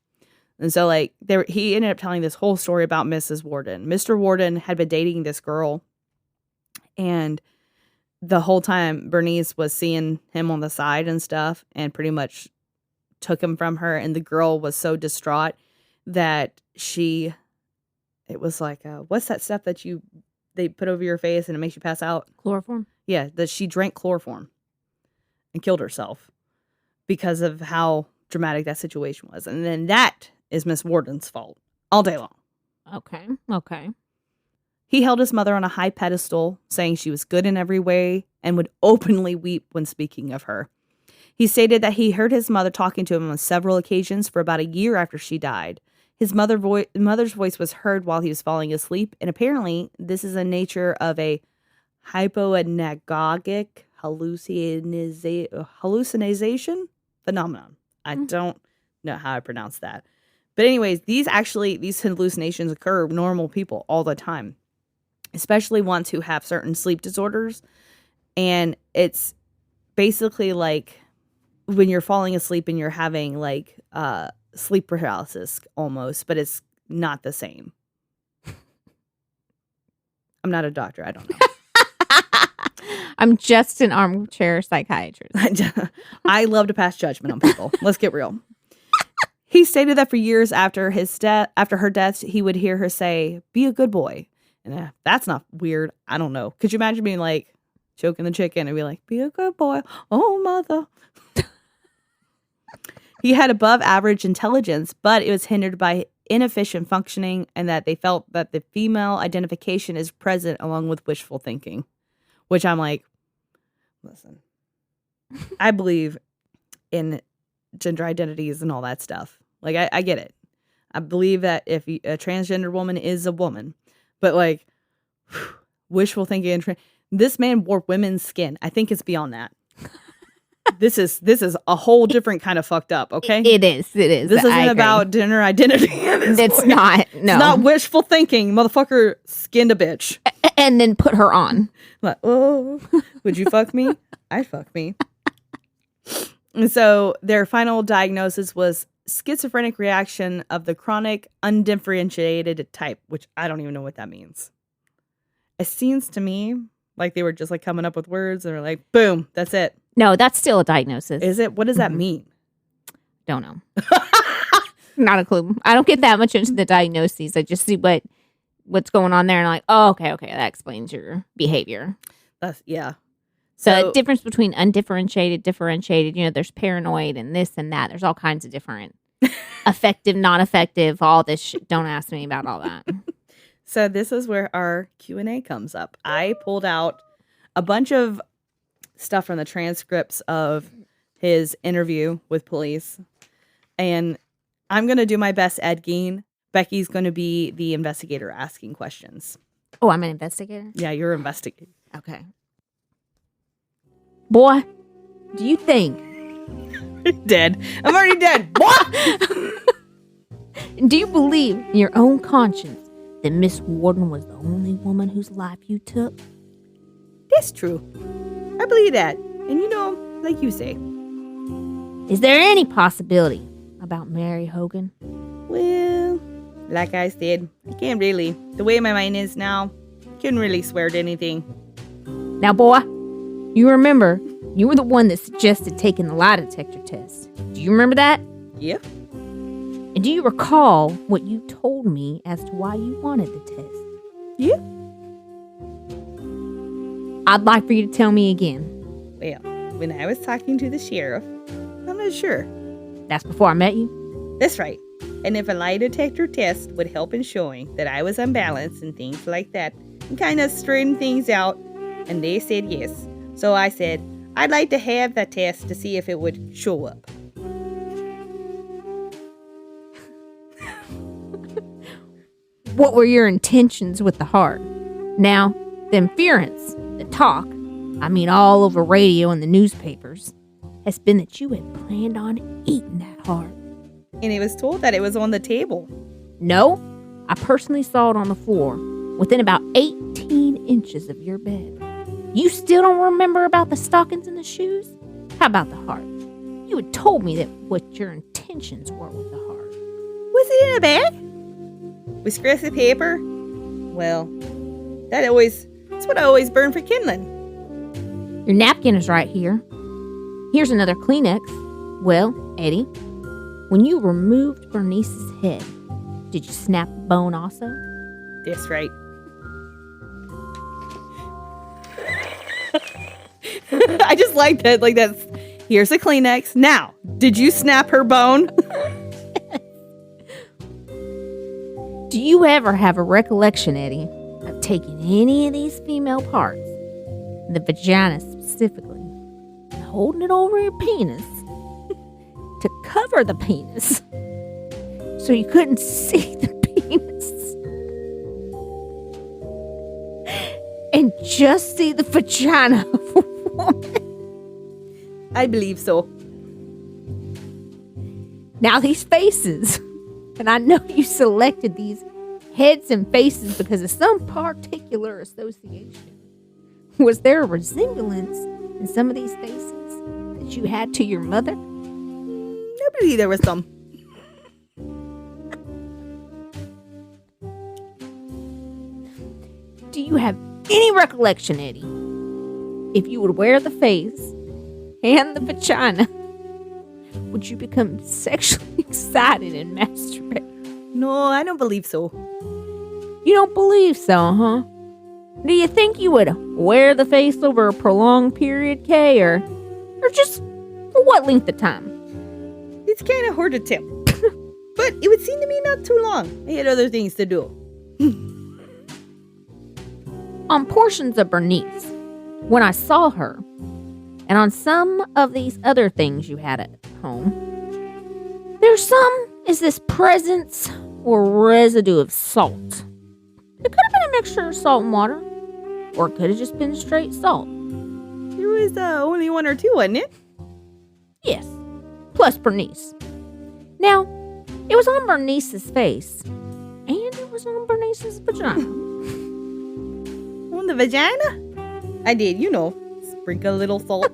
Speaker 2: And so, like, he ended up telling this whole story about Mrs. Warden. Mr. Warden had been dating this girl, and the whole time Bernice was seeing him on the side and stuff, and pretty much took him from her. And the girl was so distraught that it was like, what's that stuff that they put over your face and it makes you pass out?
Speaker 3: Chloroform?
Speaker 2: Yeah, that she drank chloroform and killed herself because of how dramatic that situation was. And then that is Miss Warden's fault all day long.
Speaker 3: Okay. Okay.
Speaker 2: He held his mother on a high pedestal, saying she was good in every way and would openly weep when speaking of her. He stated that he heard his mother talking to him on several occasions for about a year after she died. His mother's voice was heard while he was falling asleep, and apparently this is a nature of a hypoanagogic hallucination phenomenon. I don't know how I pronounce that. But anyways, these hallucinations occur with normal people all the time, especially ones who have certain sleep disorders. And it's basically like when you're falling asleep and you're having like sleep paralysis almost, but it's not the same. I'm not a doctor. I don't know.
Speaker 3: I'm just an armchair psychiatrist.
Speaker 2: I love to pass judgment on people. Let's get real. He stated that for years after her death, he would hear her say, "Be a good boy." And that's not weird. I don't know. Could you imagine being like choking the chicken and be like, "Be a good boy. Oh, mother." He had above average intelligence, but it was hindered by inefficient functioning, and that they felt that the female identification is present along with wishful thinking, which I'm like, listen, I believe in gender identities and all that stuff. Like, I get it. I believe that if a transgender woman is a woman, but like wishful thinking and this man wore women's skin. I think it's beyond that. This is a whole different kind of fucked up, okay?
Speaker 3: It is.
Speaker 2: This isn't about gender identity.
Speaker 3: It's not. No.
Speaker 2: It's not wishful thinking. Motherfucker skinned a bitch.
Speaker 3: And then put her on.
Speaker 2: Like, oh, would you fuck me? I'd fuck me. And so their final diagnosis was schizophrenic reaction of the chronic undifferentiated type, which I don't even know what that means. It seems to me like they were just like coming up with words and they're like, boom, that's it.
Speaker 3: No, that's still a diagnosis.
Speaker 2: Is it? What does that mean?
Speaker 3: Don't know. Not a clue. I don't get that much into the diagnoses. I just see what's going on there and I'm like, oh, okay, that explains your behavior.
Speaker 2: Yeah.
Speaker 3: So the difference between undifferentiated, differentiated, there's paranoid and this and that. There's all kinds of different effective, non-effective, all this shit. Don't ask me about all that.
Speaker 2: So this is where our Q&A comes up. I pulled out a bunch of stuff from the transcripts of his interview with police. And I'm going to do my best, Ed Gein. Becky's going to be the investigator asking questions.
Speaker 3: Oh, I'm an investigator?
Speaker 2: Yeah, you're investigating.
Speaker 3: Okay. Boy, do you think...
Speaker 2: Dead. I'm already dead. What?
Speaker 3: Do you believe in your own conscience that Miss Warden was the only woman whose life you took?
Speaker 2: That's true. I believe that. And like you say.
Speaker 3: Is there any possibility about Mary Hogan?
Speaker 2: Well, like I said, I can't really. The way my mind is now, can't really swear to anything.
Speaker 3: Now, boy, you remember you were the one that suggested taking the lie detector test. Do you remember that?
Speaker 2: Yeah.
Speaker 3: And do you recall what you told me as to why you wanted the test?
Speaker 2: Yeah.
Speaker 3: I'd like for you to tell me again.
Speaker 2: Well, when I was talking to the sheriff, I'm not sure.
Speaker 3: That's before I met you?
Speaker 2: That's right. And if a lie detector test would help in showing that I was unbalanced and things like that, and kind of straighten things out, and they said yes. So I said, I'd like to have that test to see if it would show up.
Speaker 3: What were your intentions with the heart? Now, the inference, the talk, all over radio and the newspapers, has been that you had planned on eating that heart.
Speaker 2: And he was told that it was on the table.
Speaker 3: No, I personally saw it on the floor, within about 18 inches of your bed. You still don't remember about the stockings and the shoes? How about the heart? You had told me that what your intentions were with the heart.
Speaker 2: Was it in a bag? With scraps of paper? Well, that's what I always burn for kindling.
Speaker 3: Your napkin is right here. Here's another Kleenex. Well, Eddie, when you removed Bernice's head, did you snap a bone also?
Speaker 2: That's right. I just like that. Like that's. Here's a Kleenex. Now, did you snap her bone?
Speaker 3: Do you ever have a recollection, Eddie, of taking any of these female parts, the vagina specifically, and holding it over your penis to cover the penis so you couldn't see the penis and just see the vagina of a woman?
Speaker 2: I believe so.
Speaker 3: Now these faces, and I know you selected these heads and faces because of some particular association. Was there a resemblance in some of these faces that you had to your mother?
Speaker 2: I believe there was some.
Speaker 3: Do you have any recollection, Eddie, if you would wear the face and the vagina, would you become sexually excited and masturbate?
Speaker 2: No, I don't believe so.
Speaker 3: You don't believe so, huh? Do you think you would wear the face over a prolonged period, Kay, or just for what length of time?
Speaker 2: It's kind of hard to tell. But it would seem to me not too long. I had other things to do.
Speaker 3: On portions of Bernice, when I saw her, and on some of these other things you had at home, there's some is this presence or residue of salt. It could have been a mixture of salt and water, or it could have just been straight salt.
Speaker 2: There was only one or two, wasn't it?
Speaker 3: Yes, plus Bernice. Now, it was on Bernice's face, and it was on Bernice's vagina.
Speaker 2: On the vagina? I did, sprinkle a little salt.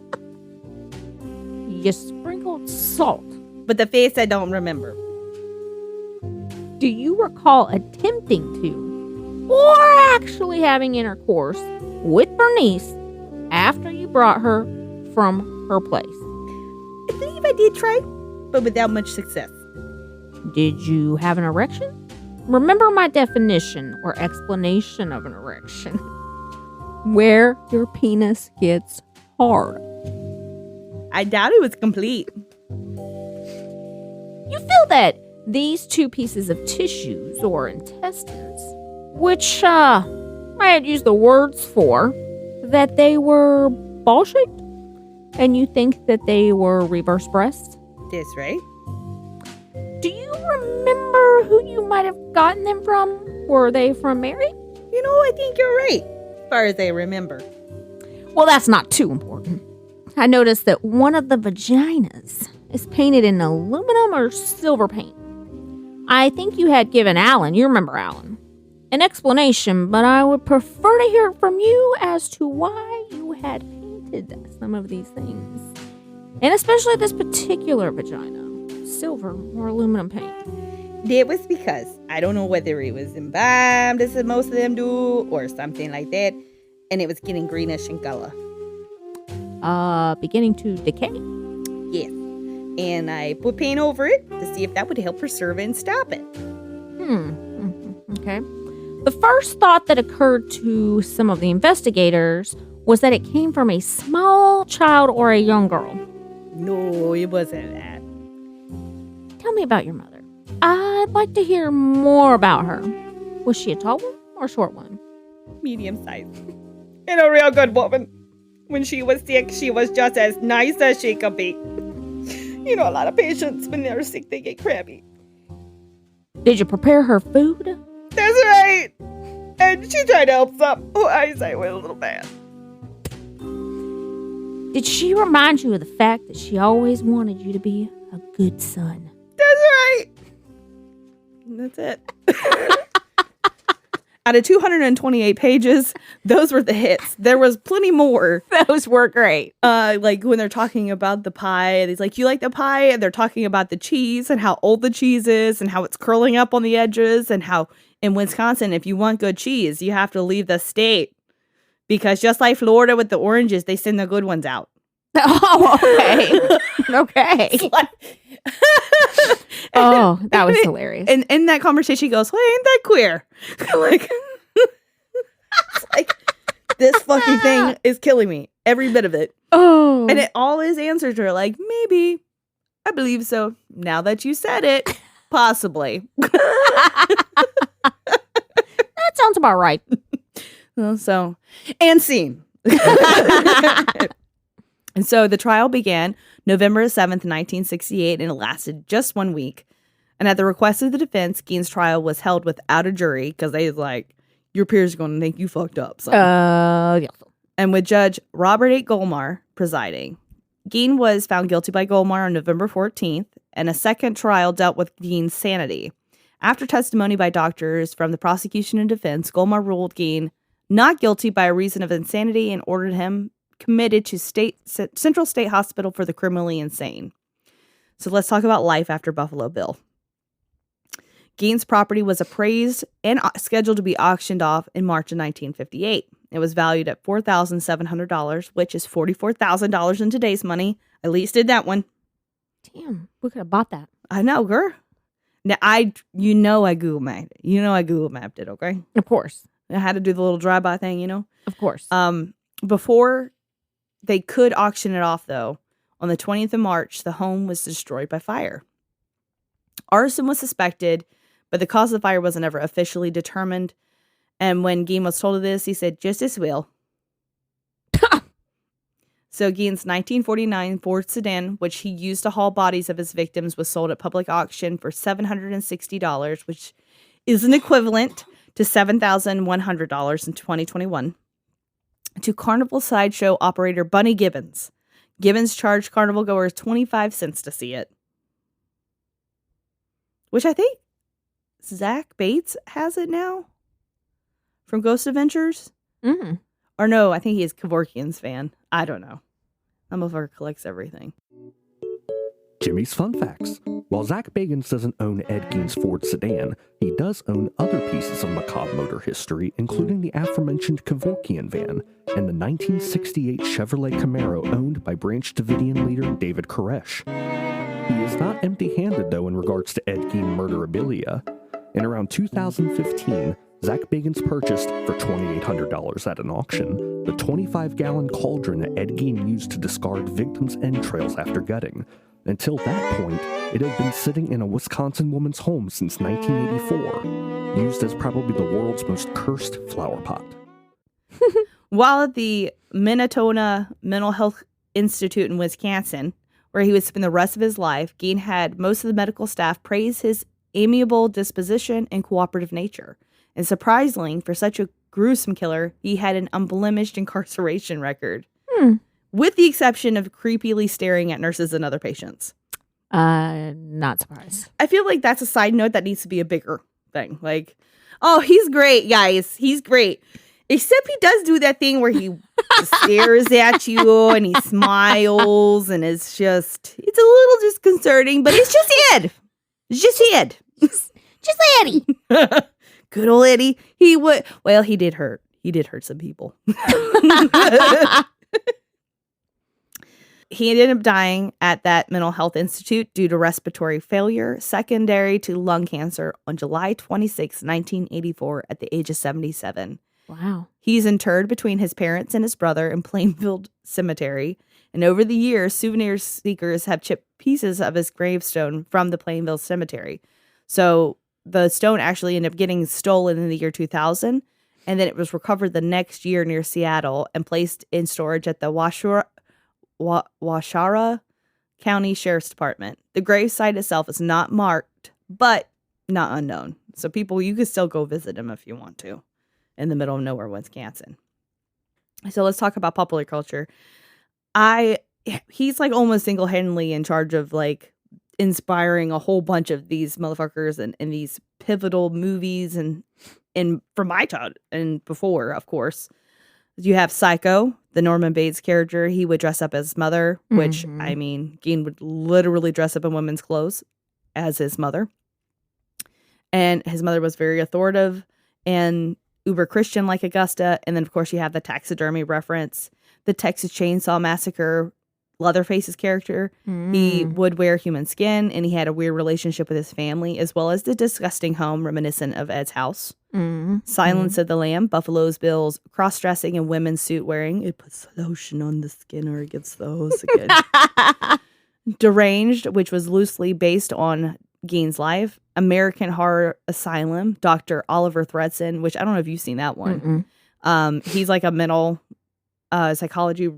Speaker 3: You sprinkled salt.
Speaker 2: But the face I don't remember.
Speaker 3: Do you recall attempting to, or actually having intercourse with Bernice after you brought her from her place?
Speaker 2: I believe I did try, but without much success.
Speaker 3: Did you have an erection? Remember my definition or explanation of an erection. Where your penis gets hard.
Speaker 2: I doubt it was complete.
Speaker 3: You feel that these two pieces of tissues or intestines, which I had used the words for, that they were ball-shaped? And you think that they were reverse breasts?
Speaker 2: That's right.
Speaker 3: Do you remember who you might have gotten them from? Were they from Mary?
Speaker 2: I think you're right, as far as I remember.
Speaker 3: Well, that's not too important. I noticed that one of the vaginas is painted in aluminum or silver paint. I think you had given Alan, you remember Alan, an explanation, but I would prefer to hear from you as to why you had painted some of these things. And especially this particular vagina, silver or aluminum paint.
Speaker 2: That was because I don't know whether it was embalmed, as most of them do, or something like that, and it was getting greenish in color.
Speaker 3: Beginning to decay?
Speaker 2: Yes. And I put paint over it to see if that would help preserve it and stop it.
Speaker 3: Okay. The first thought that occurred to some of the investigators was that it came from a small child or a young girl.
Speaker 2: No, it wasn't that.
Speaker 3: Tell me about your mother. I'd like to hear more about her. Was she a tall one or a short one?
Speaker 2: Medium size. And a real good woman. When she was sick, she was just as nice as she could be. A lot of patients, when they're sick, they get crabby.
Speaker 3: Did you prepare her food?
Speaker 2: That's right. And she tried to help some who eyesight was a little bad.
Speaker 3: Did she remind you of the fact that she always wanted you to be a good son?
Speaker 2: That's right. That's it. Out of 228 pages, those were the hits. There was plenty more.
Speaker 3: Those were great.
Speaker 2: Like when they're talking about the pie, and he's like, "You like the pie?" And they're talking about the cheese and how old the cheese is and how it's curling up on the edges, and how in Wisconsin, if you want good cheese, you have to leave the state because just like Florida with the oranges, they send the good ones out.
Speaker 3: Oh, okay. Okay. Oh, that was hilarious.
Speaker 2: And in that conversation, he goes, "Well, ain't that queer?" Like, it's like, this fucking thing is killing me. Every bit of it.
Speaker 3: Oh.
Speaker 2: And all his answers are like, maybe. I believe so. Now that you said it, possibly.
Speaker 3: That sounds about right.
Speaker 2: So, and scene. And so the trial began November 7th, 1968, and it lasted just 1 week. And at the request of the defense, Gein's trial was held without a jury because they was like, your peers are going to think you fucked up. So.
Speaker 3: Yeah.
Speaker 2: And with Judge Robert A. Golmar presiding. Gein was found guilty by Golmar on November 14th, and a second trial dealt with Gein's sanity. After testimony by doctors from the prosecution and defense, Golmar ruled Gein not guilty by reason of insanity and ordered him committed to Central State Hospital for the criminally insane. So let's talk about life after Buffalo Bill. Gein's property was appraised and scheduled to be auctioned off in March of 1958. It was valued at $4,700, which is $44,000 in today's money. At least did that one.
Speaker 3: Damn, we could have bought that.
Speaker 2: I know, girl. Now, I Google mapped it. I Google mapped it, okay?
Speaker 3: Of course.
Speaker 2: I had to do the little drive-by thing,
Speaker 3: Of course.
Speaker 2: Before they could auction it off, though, on the 20th of March, the home was destroyed by fire. Arson was suspected, but the cause of the fire wasn't ever officially determined. And when Gein was told of this, he said, "Justice will." So Gein's 1949 Ford sedan, which he used to haul bodies of his victims, was sold at public auction for $760, which is an equivalent to $7,100 in 2021. To Carnival sideshow operator Bunny Gibbons. Gibbons charged carnival goers 25 cents to see it. Which I think Zach Bates has it now from Ghost Adventures.
Speaker 3: Mm-hmm.
Speaker 2: Or no, I think he is Kevorkian's fan. I don't know. That motherfucker collects everything.
Speaker 1: Jimmy's Fun Facts. While Zach Bagans doesn't own Ed Gein's Ford sedan, he does own other pieces of macabre motor history, including the aforementioned Kevorkian van and the 1968 Chevrolet Camaro owned by Branch Davidian leader David Koresh. He is not empty-handed, though, in regards to Ed Gein murderabilia. In around 2015, Zach Bagans purchased, for $2,800 at an auction, the 25-gallon cauldron that Ed Gein used to discard victims' entrails after gutting. Until that point, it had been sitting in a Wisconsin woman's home since 1984, used as probably the world's most cursed flower pot.
Speaker 2: While at the Minnesota Mental Health Institute in Wisconsin, where he would spend the rest of his life, Gein had most of the medical staff praise his amiable disposition and cooperative nature. And surprisingly, for such a gruesome killer, he had an unblemished incarceration record. With the exception of creepily staring at nurses and other patients.
Speaker 3: Not surprised.
Speaker 2: I feel like that's a side note that needs to be a bigger thing. Like, oh, he's great, guys. He's great. Except he does do that thing where he stares at you and he smiles and it's a little disconcerting, but it's just Ed. It's just Ed.
Speaker 3: Just Eddie.
Speaker 2: Good old Eddie. He did hurt. He did hurt some people. He ended up dying at that mental health institute due to respiratory failure, secondary to lung cancer, on July 26, 1984, at the age of 77.
Speaker 3: Wow.
Speaker 2: He's interred between his parents and his brother in Plainfield Cemetery. And over the years, souvenir seekers have chipped pieces of his gravestone from the Plainfield Cemetery. So the stone actually ended up getting stolen in the year 2000. And then it was recovered the next year near Seattle and placed in storage at the Washara County Sheriff's Department. The gravesite itself is not marked, but not unknown. So people, you could still go visit him if you want to, in the middle of nowhere, Wisconsin. So let's talk about popular culture. He's like almost single-handedly in charge of like inspiring a whole bunch of these motherfuckers and these pivotal movies and from my childhood and before, of course. You have Psycho, the Norman Bates character. He would dress up as his mother, which, I mean, Gein would literally dress up in women's clothes as his mother. And his mother was very authoritative and uber Christian like Augusta. And then, of course, you have the taxidermy reference. The Texas Chainsaw Massacre, Leatherface's character. He would wear human skin, and he had a weird relationship with his family, as well as the disgusting home reminiscent of Ed's house. Silence of the Lamb, Buffalo Bill's cross-dressing and women's suit wearing. It puts lotion on the skin or it gets the hose again. Deranged, which was loosely based on Gein's life. American Horror Asylum, Dr. Oliver Thredson, which I don't know if you've seen that one. He's like a mental psychology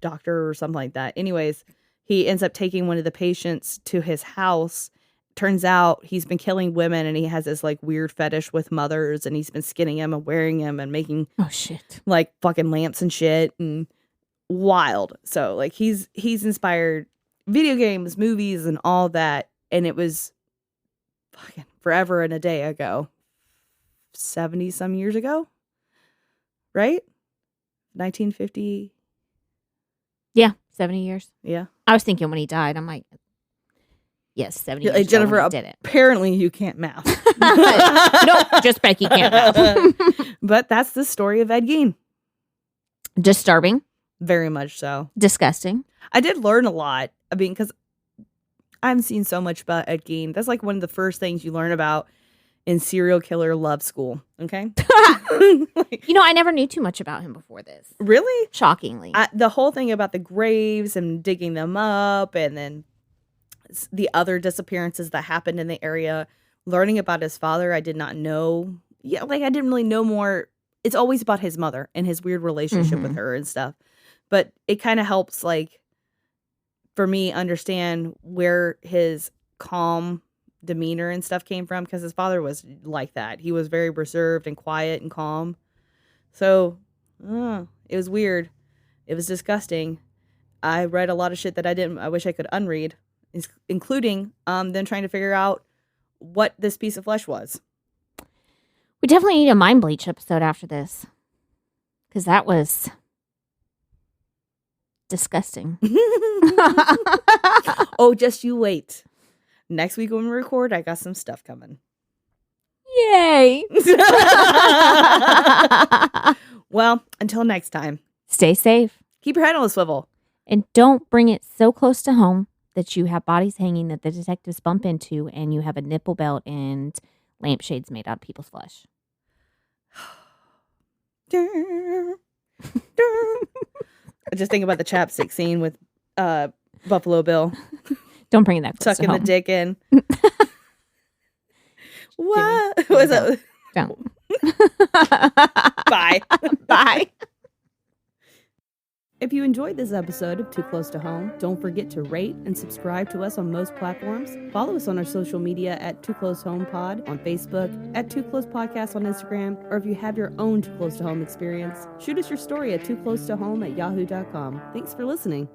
Speaker 2: doctor or something like that. Anyways, he ends up taking one of the patients to his house. Turns out he's been killing women and he has this like weird fetish with mothers, and he's been skinning them and wearing them and making like fucking lamps and shit and wild. So like he's inspired video games, movies, and all that. And it was fucking forever and a day ago. 70 some years ago. Right? 1950.
Speaker 3: Yeah, 70 years.
Speaker 2: Yeah.
Speaker 3: I was thinking when he died. I'm like, yes, 70 years ago
Speaker 2: Jennifer,
Speaker 3: when he did it.
Speaker 2: Apparently you can't math.
Speaker 3: Nope, just Becky can't math.
Speaker 2: But that's the story of Ed Gein.
Speaker 3: Disturbing.
Speaker 2: Very much so.
Speaker 3: Disgusting.
Speaker 2: I did learn a lot. I mean, because I've seen so much about Ed Gein. That's like one of the first things you learn about in serial killer love school. Okay.
Speaker 3: I never knew too much about him before this.
Speaker 2: Really?
Speaker 3: Shockingly.
Speaker 2: The whole thing about the graves and digging them up, and then the other disappearances that happened in the area, learning about his father, I did not know. Yeah, like I didn't really know more. It's always about his mother and his weird relationship with her and stuff. But it kind of helps, like, for me, understand where his calm demeanor and stuff came from, because his father was like that. He was very reserved and quiet and calm. So it was weird. It was disgusting. I read a lot of shit that I wish I could unread, including them trying to figure out what this piece of flesh was.
Speaker 3: We definitely need a mind bleach episode after this, because that was disgusting.
Speaker 2: Oh, just you wait. Next week when we record, I got some stuff coming.
Speaker 3: Yay!
Speaker 2: Well, until next time.
Speaker 3: Stay safe.
Speaker 2: Keep your head on a swivel.
Speaker 3: And don't bring it so close to home that you have bodies hanging that the detectives bump into, and you have a nipple belt and lampshades made out of people's flesh.
Speaker 2: Just think about the chapstick scene with Buffalo Bill.
Speaker 3: Don't bring that close
Speaker 2: tucking
Speaker 3: to home.
Speaker 2: the dick in. What was that?
Speaker 3: Don't.
Speaker 2: Bye.
Speaker 3: Bye.
Speaker 2: If you enjoyed this episode of Too Close to Home, don't forget to rate and subscribe to us on most platforms. Follow us on our social media at Too Close Home Pod on Facebook, at Too Close Podcast on Instagram, or if you have your own Too Close to Home experience, shoot us your story at tooclosetohome@yahoo.com. Thanks for listening.